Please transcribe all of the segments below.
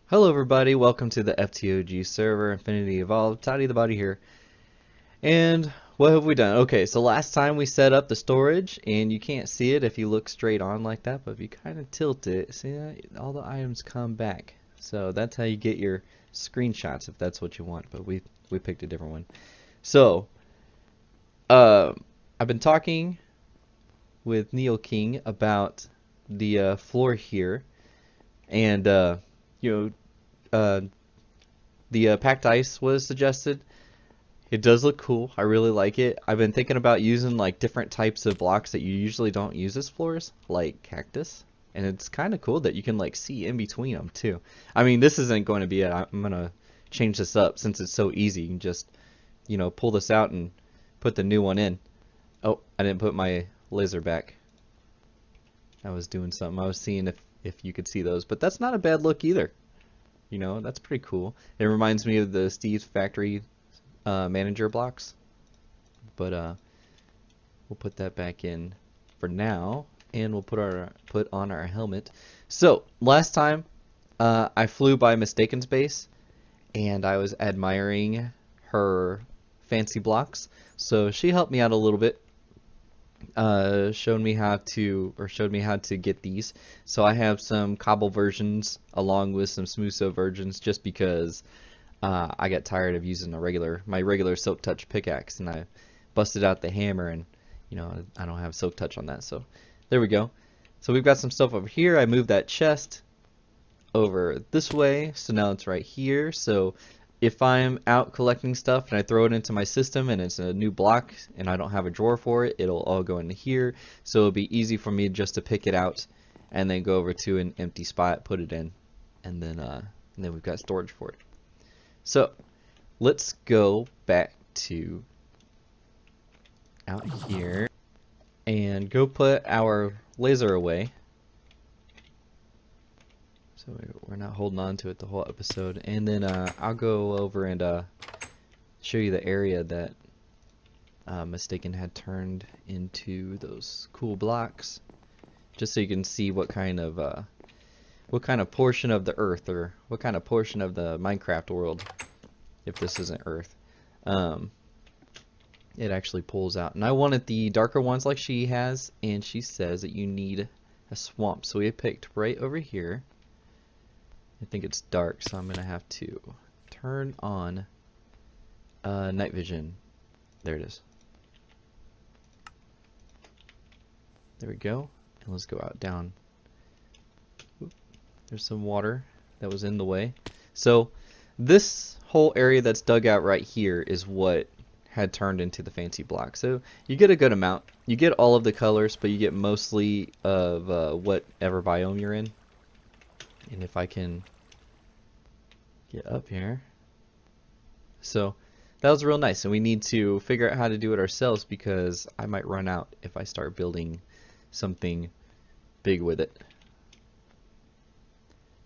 Hello everybody, welcome to the Ftog Server Infinity Evolved. Toddy the Body here. And what have we done? Okay, so last time we set up the storage, and you can't see it if you look straight on like that, but if you kind of tilt it, see that? All the items come back. So that's how you get your screenshots if that's what you want, but we picked a different one. So, I've been talking with Neo King about the floor here, and you the packed ice was suggested. It does look cool. I really like it. I've been thinking about using like different types of blocks that you usually don't use as floors, like cactus. And it's kind of cool that you can like see in between them too. I mean, this isn't going to be it. I'm going to change this up since it's so easy. You can just, pull this out and put the new one in. Oh, I didn't put my laser back. I was doing something. I was seeing if you could see those, but that's not a bad look either. That's pretty cool. It reminds me of the Steve's Factory manager blocks. But we'll put that back in for now, and we'll put on our helmet. So last time I flew by Mistaken's base, and I was admiring her fancy blocks. So she helped me out a little bit. Showed me how to get these. So I have some cobble versions along with some smooth versions, just because I got tired of using my regular silk touch pickaxe, and I busted out the hammer, and I don't have silk touch on that. So there we go. So we've got some stuff over here. I moved that chest over this way, so now it's right here. So if I'm out collecting stuff and I throw it into my system and it's a new block and I don't have a drawer for it, it'll all go into here. So it'll be easy for me just to pick it out and then go over to an empty spot, put it in, and then we've got storage for it. So let's go back to out here and go put our laser away. So we're not holding on to it the whole episode. And then I'll go over and show you the area that Mistaken had turned into those cool blocks, just so you can see what kind of portion of the Earth, or what kind of portion of the Minecraft world, if this isn't Earth, it actually pulls out. And I wanted the darker ones like she has, and she says that you need a swamp. So we picked right over here. I think it's dark, so I'm going to have to turn on night vision. There it is. There we go. And let's go out down. Oop. There's some water that was in the way. So this whole area that's dug out right here is what had turned into the fancy block. So you get a good amount. You get all of the colors, but you get mostly of whatever biome you're in. And if I can get up here. So that was real nice, and we need to figure out how to do it ourselves, because I might run out if I start building something big with it.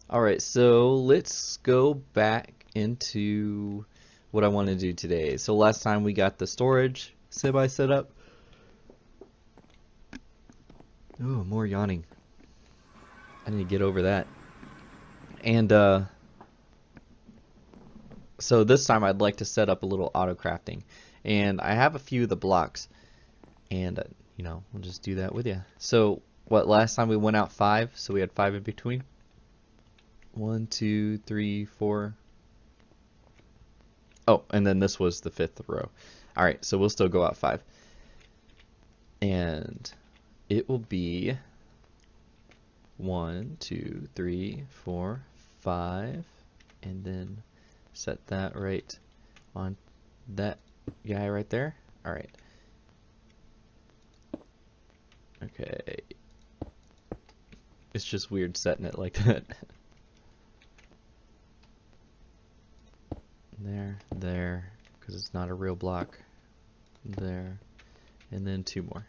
Alright, so let's go back into what I want to do today. So last time we got the storage semi set up. Oh, more yawning. I need to get over that. And so this time I'd like to set up a little autocrafting, and I have a few of the blocks, and we'll just do that with you. So last time we went out 5, so we had 5 in between. 1, 2, 3, 4. Oh, and then this was the 5th row. Alright, so we'll still go out 5, and it will be 1, 2, 3, 4, 5, and then set that right on that guy right there. Alright. Okay. It's just weird setting it like that. There, because it's not a real block. There, and then 2 more.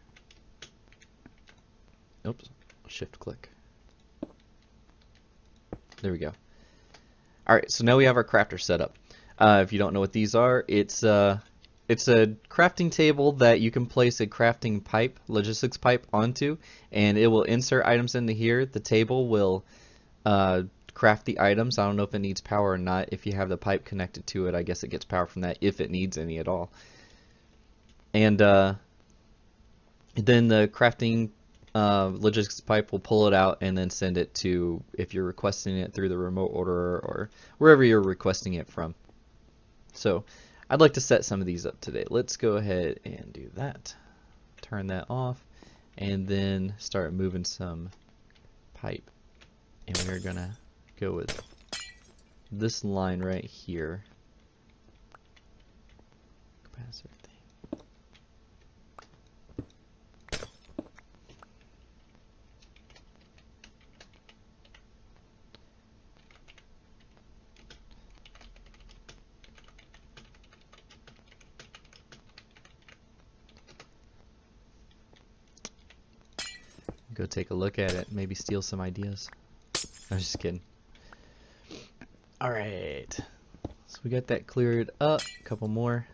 Oops, shift click. There we go. Alright, so now we have our crafter set up. If you don't know what these are, it's a crafting table that you can place a crafting pipe, logistics pipe, onto, and it will insert items into here. The table will craft the items. I don't know if it needs power or not. If you have the pipe connected to it, I guess it gets power from that, if it needs any at all. And then the crafting logistics pipe will pull it out and then send it to, if you're requesting it through the remote order or wherever you're requesting it from. So I'd like to set some of these up today. Let's go ahead and do that. Turn that off and then start moving some pipe. And we're gonna go with this line right here. Capacitor thing. Go take a look at it, maybe steal some ideas. I'm just kidding. Alright, so we got that cleared up, a couple more.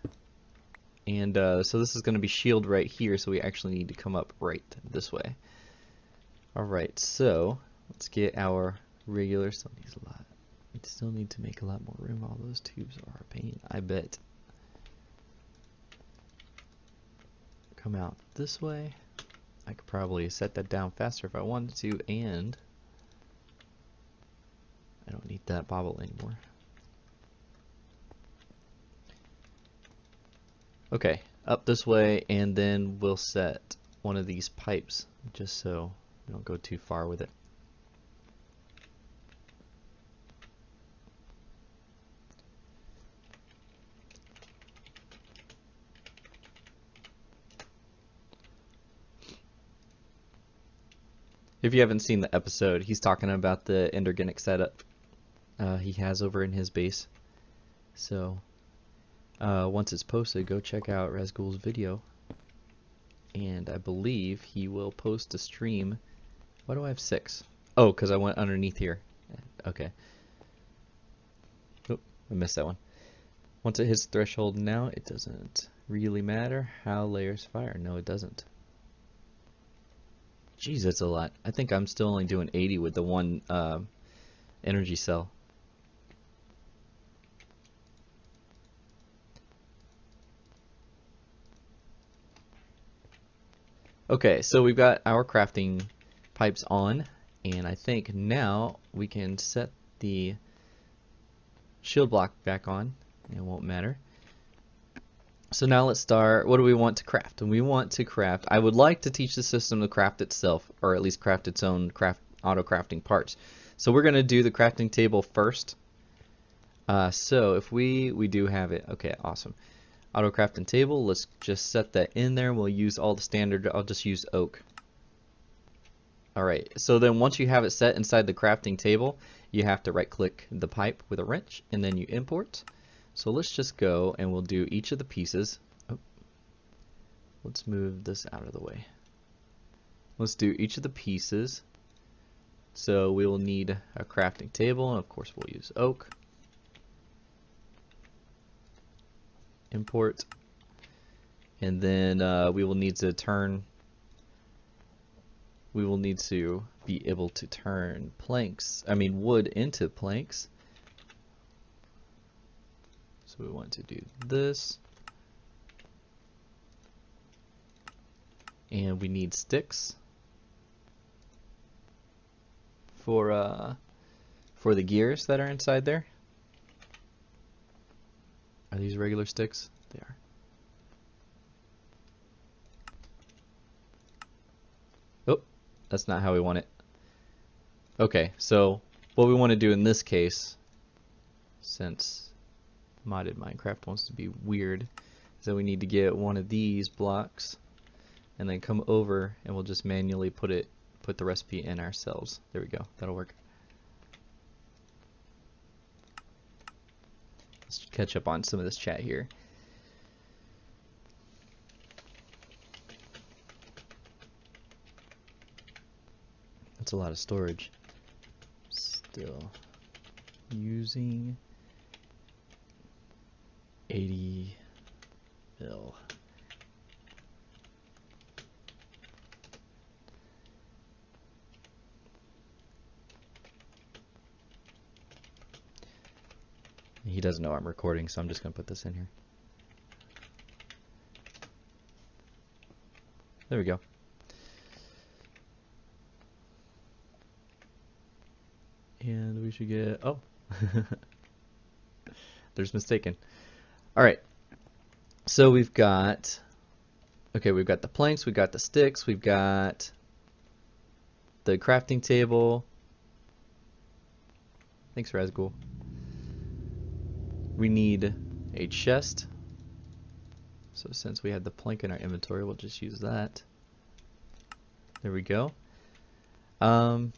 And so this is going to be shield right here, so we actually need to come up right this way. Alright, so let's get our regular, still needs a lot. We still need to make a lot more room. All those tubes are a pain, I bet. Come out this way. I could probably set that down faster if I wanted to, and I don't need that bobble anymore. Okay, up this way, and then we'll set one of these pipes just so we don't go too far with it. If you haven't seen the episode, he's talking about the endergenic setup he has over in his base. So once it's posted, go check out Razgul's video. And I believe he will post a stream. Why do I have 6? Oh, because I went underneath here. Okay. Oop, I missed that one. Once it hits threshold now, it doesn't really matter how layers fire. No, it doesn't. Jeez, that's a lot. I think I'm still only doing 80 with the one energy cell. Okay, so we've got our crafting pipes on, and I think now we can set the shield block back on. It won't matter. So now let's start. What do we want to craft? And we want to craft, I would like to teach the system to craft itself, or at least craft its own auto crafting parts. So we're going to do the crafting table first. So if we do have it. Okay, awesome. Auto crafting table, let's just set that in there. We'll use all the standard, I'll just use oak. Alright, so then once you have it set inside the crafting table, you have to right click the pipe with a wrench and then you import. So let's just go and we'll do each of the pieces. Oh, let's move this out of the way. Let's do each of the pieces. So we will need a crafting table, and of course we'll use oak. Import. And then we will need to be able to turn wood into planks. So we want to do this. And we need sticks for the gears that are inside there. Are these regular sticks? They are. Oh, that's not how we want it. Okay, so what we want to do in this case, since modded Minecraft wants to be weird, is that we need to get one of these blocks and then come over and we'll just manually put the recipe in ourselves. There we go. That'll work. Let's catch up on some of this chat here. That's a lot of storage. Still using 80 mil. He doesn't know I'm recording, so I'm just going to put this in here. There we go. And we should get, oh, there's mistaken. All right, so we've got, okay, we've got the planks, we've got the sticks, we've got the crafting table. Thanks, Razgul. We need a chest. So since we had the plank in our inventory, we'll just use that. There we go. And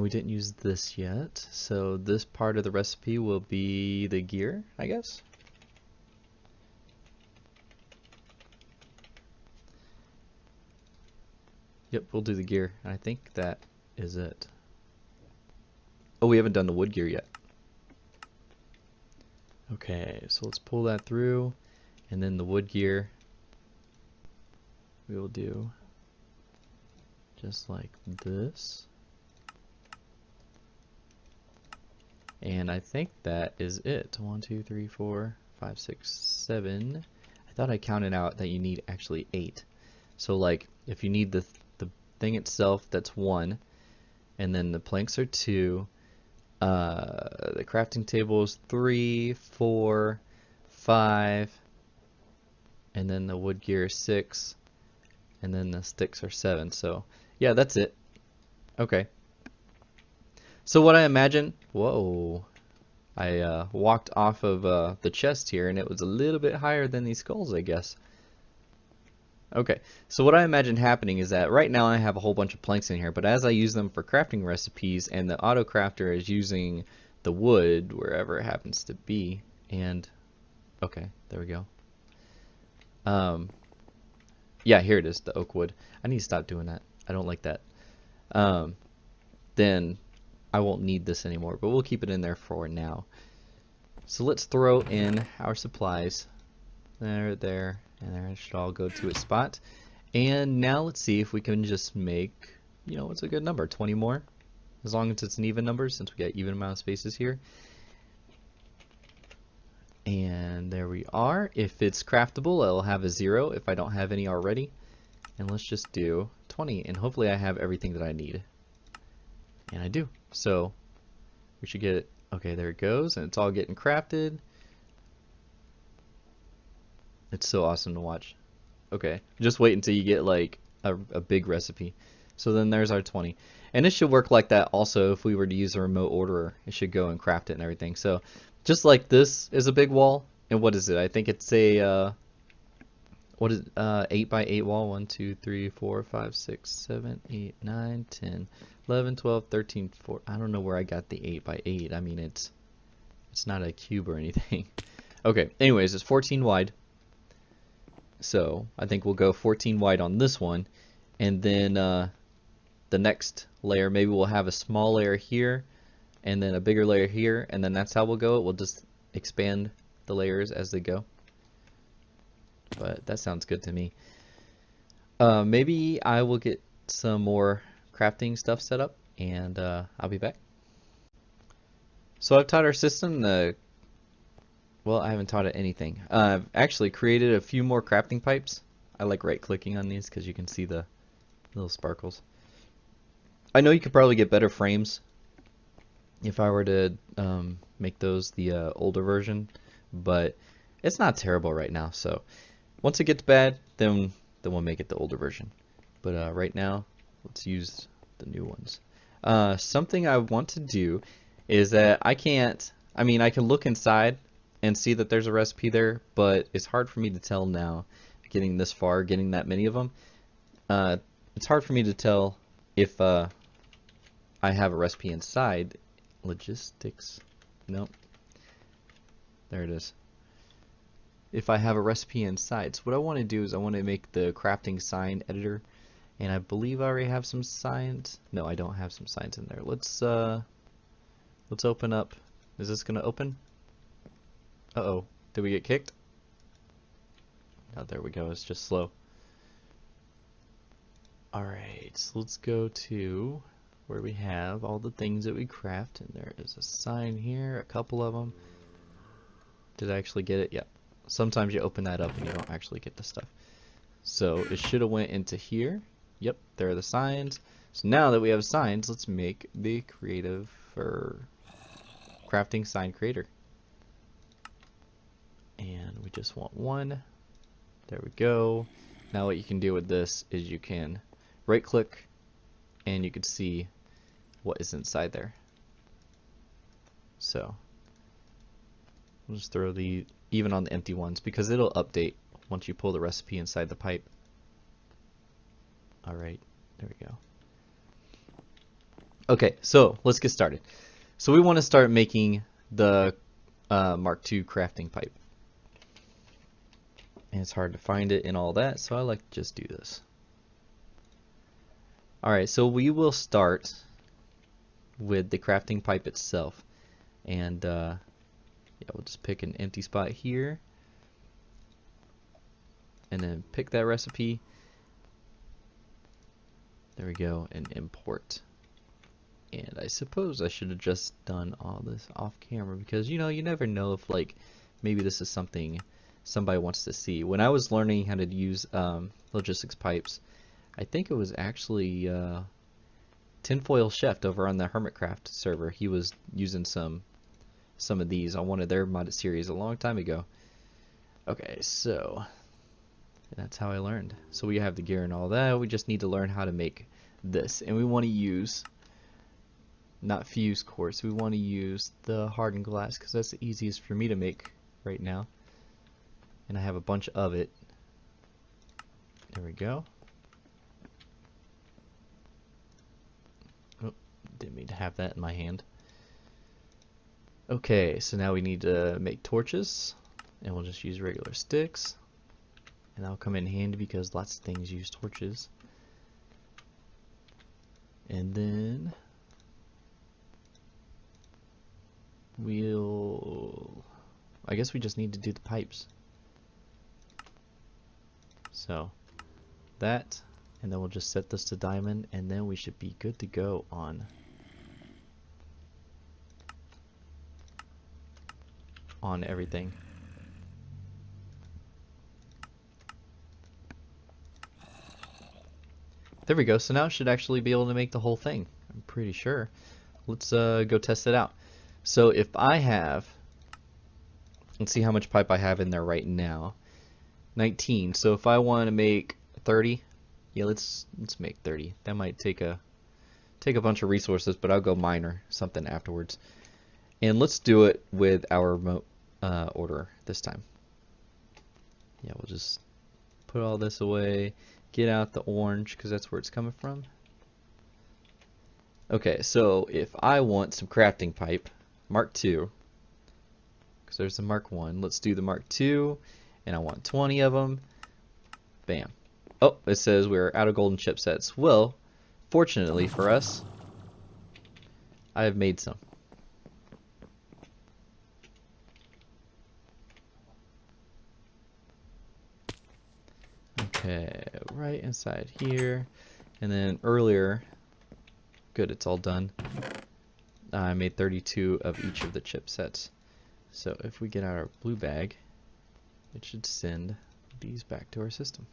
we didn't use this yet, so this part of the recipe will be the gear, I guess. Yep, we'll do the gear. I think that is it. Oh, we haven't done the wood gear yet. Okay, so let's pull that through, and then the wood gear we will do just like this. And I think that is it. 1, 2, 3, 4, 5, 6, 7. I thought I counted out that you need actually 8. So like if you need the thing itself, that's 1, and then the planks are 2. The crafting table is 3, 4, 5, and then the wood gear is 6, and then the sticks are 7. So yeah, that's it. Okay. So what I imagine, whoa, I walked off of the chest here, and it was a little bit higher than these skulls, I guess. Okay, so what I imagine happening is that right now I have a whole bunch of planks in here, but as I use them for crafting recipes, and the auto crafter is using the wood wherever it happens to be, and okay, there we go. Yeah, here it is, the oak wood. I need to stop doing that. I don't like that. Then I won't need this anymore, but we'll keep it in there for now. So let's throw in our supplies. There, and there. It should all go to its spot. And now let's see if we can just make, you know, what's a good number? 20 more? As long as it's an even number, since we got even amount of spaces here. And there we are. If it's craftable, it'll have a 0 if I don't have any already. And let's just do 20, and hopefully I have everything that I need. And I do. So we should get it. Okay, there it goes, and it's all getting crafted. It's so awesome to watch. Okay, just wait until you get like a big recipe. So then there's our 20. And it should work like that also if we were to use a remote orderer. It should go and craft it and everything. So just like this is a big wall. And what is it? I think it's a, what is 8 by 8 wall. 1, 2, 3, 4, 5, 6, 7, 8, 9, 10, 11, 12, 13, 14. I don't know where I got the 8 by 8. I mean, it's not a cube or anything. Okay, anyways, it's 14 wide. So I think we'll go 14 wide on this one, and then the next layer, maybe we'll have a small layer here and then a bigger layer here, and then that's how we'll go. We'll just expand the layers as they go. But that sounds good to me. Maybe I will get some more crafting stuff set up, and I'll be back. So I've taught our system the, well, I haven't taught it anything. I've actually created a few more crafting pipes. I like right clicking on these because you can see the little sparkles. I know you could probably get better frames if I were to make those the older version, but it's not terrible right now. So once it gets bad, then we'll make it the older version. But right now, let's use the new ones. Something I want to do is that I can look inside and see that there's a recipe there, but it's hard for me to tell now, getting this far, getting that many of them. It's hard for me to tell if I have a recipe inside. Logistics, nope. There it is. If I have a recipe inside. So what I want to do is I want to make the crafting sign editor, and I believe I already have some signs. No, I don't have some signs in there. Let's open up. Is this gonna open? Uh-oh, did we get kicked? Oh, there we go, it's just slow. Alright, so let's go to where we have all the things that we craft, and there is a sign here, a couple of them. Did I actually get it? Yep. Sometimes you open that up and you don't actually get the stuff. So it should have went into here. Yep, there are the signs. So now that we have signs, let's make the creative or crafting sign creator. And we just want one. There we go. Now what you can do with this is you can right click and you can see what is inside there. So we'll just throw the even on the empty ones because it'll update once you pull the recipe inside the pipe. Alright, there we go. Okay, so let's get started. So we want to start making the Mark II crafting pipe. And it's hard to find it and all that, so I like to just do this. Alright, so we will start with the crafting pipe itself. And yeah, we'll just pick an empty spot here. And then pick that recipe. There we go, and import. And I suppose I should have just done all this off camera because, you know, you never know if, like, maybe this is something somebody wants to see. When I was learning how to use logistics pipes, I think it was actually Tinfoil Chef over on the Hermitcraft server. He was using some of these on one of their modded series a long time ago. Okay, so that's how I learned. So we have the gear and all that. We just need to learn how to make this, and we want to use not fused quartz. We want to use the hardened glass because that's the easiest for me to make right now, and I have a bunch of it. There we go. Oh, didn't mean to have that in my hand. Okay, so now we need to make torches, and we'll just use regular sticks, and that'll come in handy because lots of things use torches. And then I guess we just need to do the pipes. So that, and then we'll just set this to diamond, and then we should be good to go on everything. There we go. So now it should actually be able to make the whole thing. I'm pretty sure. Let's go test it out. So if I have, let's see how much pipe I have in there right now. 19. So if I want to make 30, yeah, let's make 30. That might take a bunch of resources, but I'll go mine or something afterwards. And let's do it with our remote order this time. Yeah, we'll just put all this away. Get out the orange because that's where it's coming from. Okay, so if I want some crafting pipe, Mark II, because there's the Mark I, let's do the Mark II, and I want 20 of them. Bam. Oh, it says we're out of golden chipsets. Well, fortunately for us, I have made some. Okay, right inside here, and then earlier, good, it's all done. I made 32 of each of the chipsets. So if we get our blue bag, it should send these back to our system.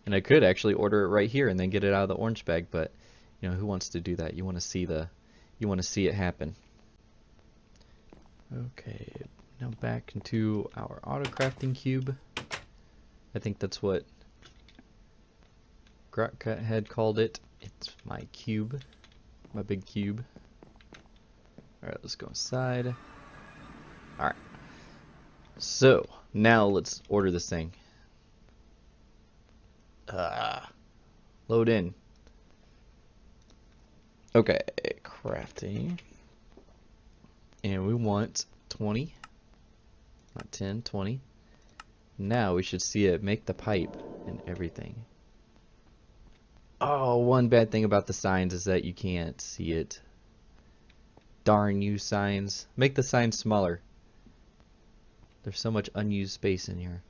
And I could actually order it right here and then get it out of the orange bag, but you know, who wants to do that? You want to see it happen. Okay, now back into our autocrafting cube. I think that's what Grotcut had called it. It's my cube, my big cube. Alright, let's go inside. Alright, so now let's order this thing. Load in. Okay, crafting. And we want 20, not 10, 20. Now we should see it make the pipe and everything. Oh, one bad thing about the signs is that you can't see it. Darn you, signs. Make the signs smaller. There's so much unused space in here.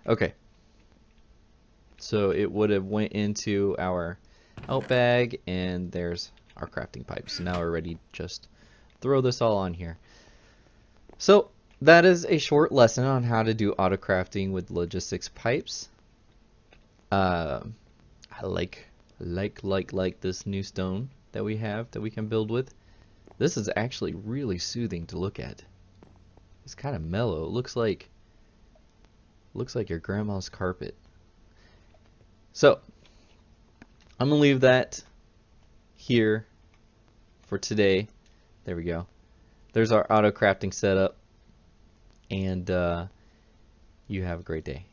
Okay. So it would have went into our out bag, and there's our crafting pipe. So now we're ready to just throw this all on here. So that is a short lesson on how to do auto crafting with logistics pipes. I like this new stone that we have that we can build with. This is actually really soothing to look at. It's kind of mellow. It looks like your grandma's carpet. So I'm gonna leave that here for today. There we go. There's our auto crafting setup, and you have a great day.